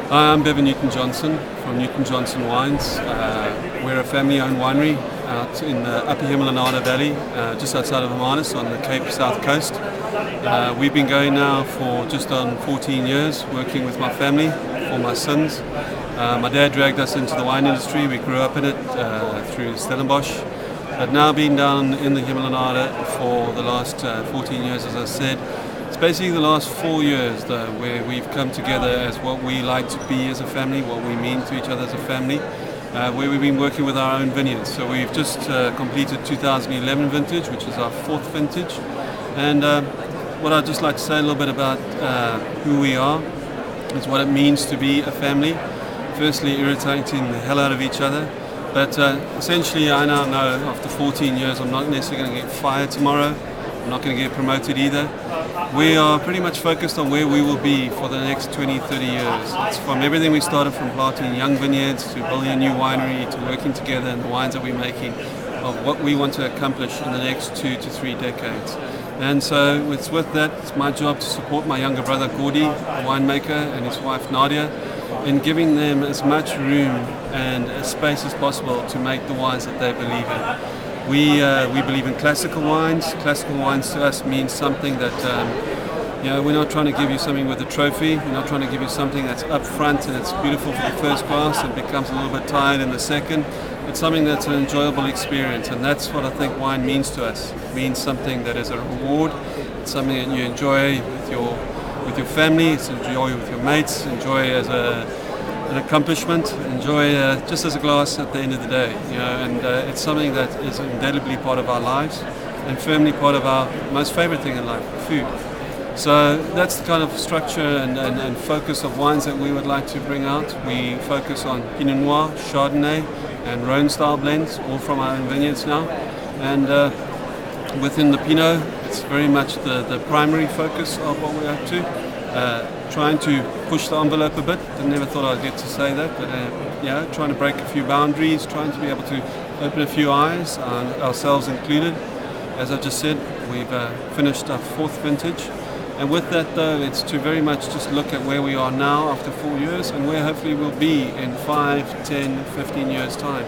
Hi, I'm Bevan Newton Johnson from Newton Johnson Wines. We're a family-owned winery out in the upper Hermanus Valley, just outside of Hermanus on the Cape South Coast. We've been going now for just on 14 years, working with my family for my sons. My dad dragged us into the wine industry. We grew up in it through Stellenbosch. But now been down in the Hermanus for the last 14 years, as I said. It's basically the last 4 years though, where we've come together as what we like to be as a family, what we mean to each other as a family, where we've been working with our own vineyards. So we've just completed 2011 vintage, which is our 4th vintage. And what I'd just like to say a little bit about who we are is what it means to be a family. Firstly, irritating the hell out of each other. But essentially, I now know after 14 years, I'm not necessarily going to get fired tomorrow. I'm not going to get promoted either. We are pretty much focused on where we will be for the next 20, 30 years. It's from everything we started from planting young vineyards to building a new winery to working together and the wines that we're making of what we want to accomplish in the next 2 to 3 decades. And so it's with that, it's my job to support my younger brother Gordy, a winemaker, and his wife Nadia, in giving them as much room and space as possible to make the wines that they believe in. We believe in classical wines. Classical wines to us means something that, we're not trying to give you something with a trophy. We're not trying to give you something that's up front and it's beautiful for the first glass and becomes a little bit tired in the second. It's something that's an enjoyable experience, and that's what I think wine means to us. It means something that is a reward. It's something that you enjoy with your family, it's enjoy with your mates, enjoy as an accomplishment, enjoy just as a glass at the end of the day, and it's something that is indelibly part of our lives and firmly part of our most favorite thing in life, food. So that's the kind of structure and focus of wines that we would like to bring out. We focus on Pinot Noir, Chardonnay and Rhone style blends, all from our own vineyards now. And within the Pinot, it's very much the primary focus of what we're up to. Trying to push the envelope a bit. I never thought I'd get to say that, but trying to break a few boundaries, trying to be able to open a few eyes, ourselves included. As I just said, we've finished our 4th vintage, and with that though, it's to very much just look at where we are now after 4 years and where hopefully we'll be in 5, 10, 15 years time.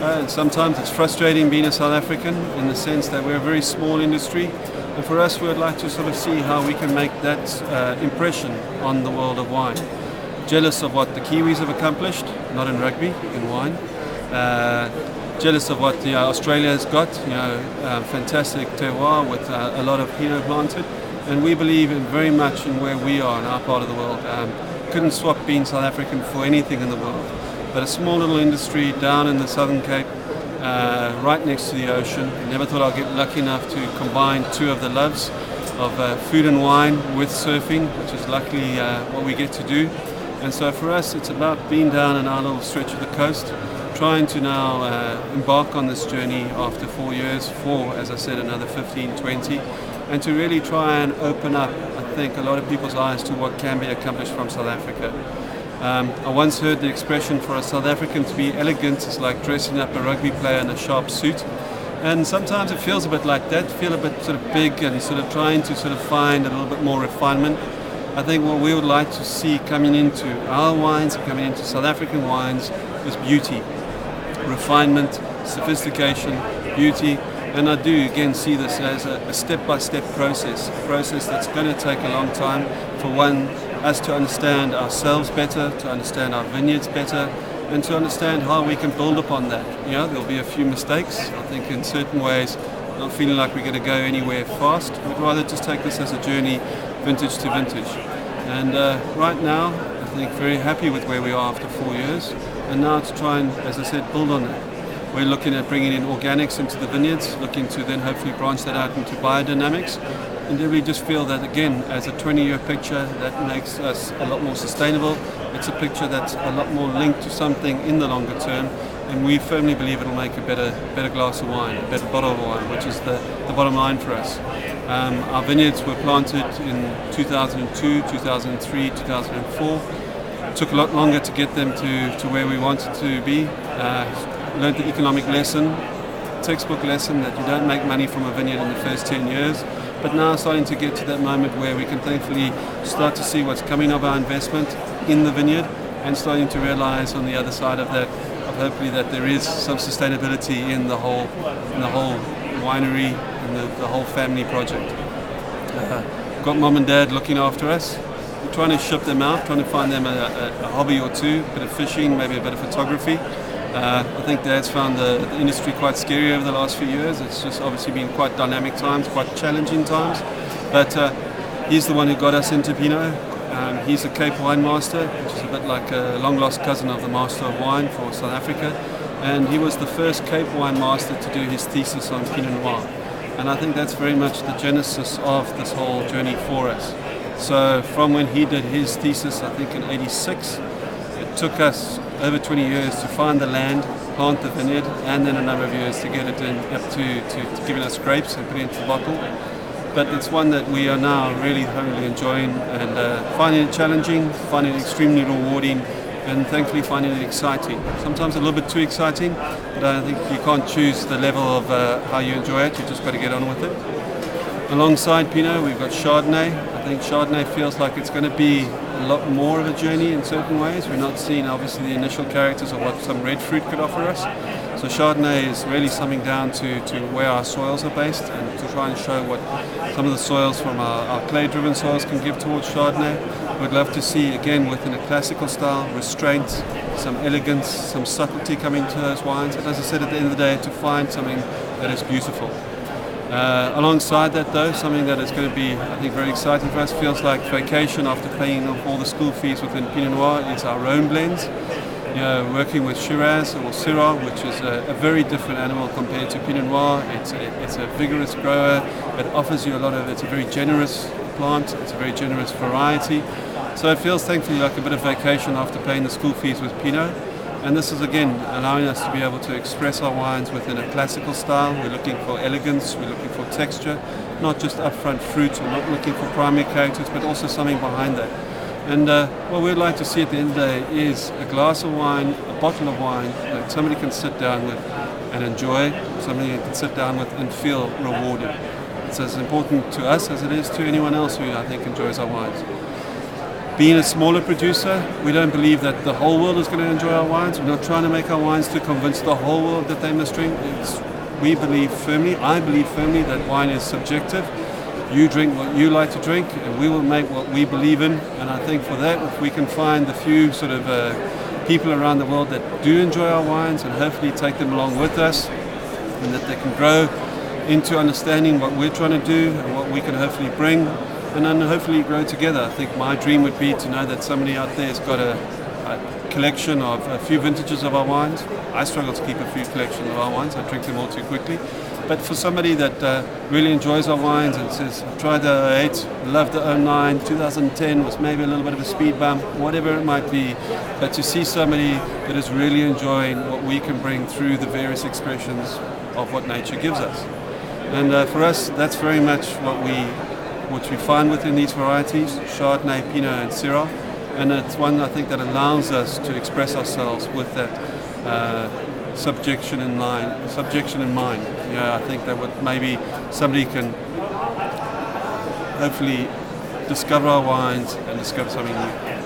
And sometimes it's frustrating being a South African in the sense that we're a very small industry. And for us, we would like to sort of see how we can make that impression on the world of wine. Jealous of what the Kiwis have accomplished, not in rugby, in wine. Jealous of what Australia has got, fantastic terroir with a lot of Pinot planted. And we believe very much in where we are in our part of the world. Couldn't swap being South African for anything in the world. But a small little industry down in the Southern Cape, right next to the ocean. Never thought I'd get lucky enough to combine two of the loves of food and wine with surfing, which is luckily what we get to do. And so for us, it's about being down in our little stretch of the coast, trying to now embark on this journey after 4 years, as I said, another 15, 20, and to really try and open up, I think, a lot of people's eyes to what can be accomplished from South Africa. I once heard the expression for a South African to be elegant is like dressing up a rugby player in a sharp suit. And sometimes it feels a bit like that, feel a bit sort of big and sort of trying to sort of find a little bit more refinement. I think what we would like to see coming into our wines, coming into South African wines, is beauty, refinement, sophistication, beauty. And I do again see this as a step-by-step process, a process that's going to take a long time for us to understand ourselves better, to understand our vineyards better, and to understand how we can build upon that. There'll be a few mistakes. I think in certain ways, not feeling like we're going to go anywhere fast. We'd rather just take this as a journey, vintage to vintage. And right now, I think very happy with where we are after 4 years. And now to try and, as I said, build on that. We're looking at bringing in organics into the vineyards, looking to then hopefully branch that out into biodynamics. And then we just feel that, again, as a 20-year picture, that makes us a lot more sustainable. It's a picture that's a lot more linked to something in the longer term. And we firmly believe it'll make a better glass of wine, a better bottle of wine, which is the bottom line for us. Our vineyards were planted in 2002, 2003, 2004. It took a lot longer to get them to where we wanted to be. Learned the economic lesson, textbook lesson that you don't make money from a vineyard in the first 10 years. but now starting to get to that moment where we can thankfully start to see what's coming of our investment in the vineyard, and starting to realize on the other side of that, hopefully that there is some sustainability in the whole winery and the whole family project. Got mom and dad looking after us. We're trying to ship them out, trying to find them a hobby or two, a bit of fishing, maybe a bit of photography. I think Dad's found the industry quite scary over the last few years. It's just obviously been quite dynamic times, quite challenging times. But he's the one who got us into Pinot. He's a Cape wine master, which is a bit like a long-lost cousin of the Master of Wine for South Africa. And he was the first Cape wine master to do his thesis on Pinot Noir. And I think that's very much the genesis of this whole journey for us. So from when he did his thesis, I think in '86, it took us over 20 years to find the land, plant the vineyard, and then a number of years to get it in, up to giving us grapes and putting it into the bottle. But it's one that we are now really thoroughly enjoying and finding it challenging, finding it extremely rewarding, and thankfully finding it exciting. Sometimes a little bit too exciting, but I think you can't choose the level of how you enjoy it. You just got to get on with it. Alongside Pinot, we've got Chardonnay. I think Chardonnay feels like it's going to be a lot more of a journey in certain ways. We're not seeing obviously the initial characters of what some red fruit could offer us. So Chardonnay is really something down to where our soils are based, and to try and show what some of the soils from our clay-driven soils can give towards Chardonnay. We'd love to see, again, within a classical style, restraint, some elegance, some subtlety coming to those wines. And as I said, at the end of the day, to find something that is beautiful. Alongside that, though, something that is going to be, I think, very exciting for us, feels like vacation after paying off all the school fees within Pinot Noir, is our own blends. You know, working with Shiraz or Syrah, which is a very different animal compared to Pinot Noir. It's a vigorous grower. It offers you a lot of, it's a very generous plant. It's a very generous variety. So it feels thankfully like a bit of vacation after paying the school fees with Pinot. And this is again allowing us to be able to express our wines within a classical style. We're looking for elegance, we're looking for texture, not just upfront fruit, we're not looking for primary characters, but also something behind that. And what we'd like to see at the end of the day is a glass of wine, a bottle of wine that somebody can sit down with and enjoy, somebody you can sit down with and feel rewarded. It's as important to us as it is to anyone else who I think enjoys our wines. Being a smaller producer, we don't believe that the whole world is going to enjoy our wines. We're not trying to make our wines to convince the whole world that they must drink. We believe firmly, I believe firmly, that wine is subjective. You drink what you like to drink, and we will make what we believe in. And I think for that, if we can find the few sort of people around the world that do enjoy our wines, and hopefully take them along with us, and that they can grow into understanding what we're trying to do and what we can hopefully bring, and then hopefully grow together. I think my dream would be to know that somebody out there has got a collection of a few vintages of our wines. I struggle to keep a few collections of our wines. I drink them all too quickly. But for somebody that really enjoys our wines and says, I've tried the 08, loved the 09, 2010 was maybe a little bit of a speed bump, whatever it might be, but to see somebody that is really enjoying what we can bring through the various expressions of what nature gives us. And for us, that's very much what we find within these varieties, Chardonnay, Pinot and Syrah. And it's one I think that allows us to express ourselves with that subjection in mind. You know, I think that what maybe somebody can hopefully discover our wines and discover something new.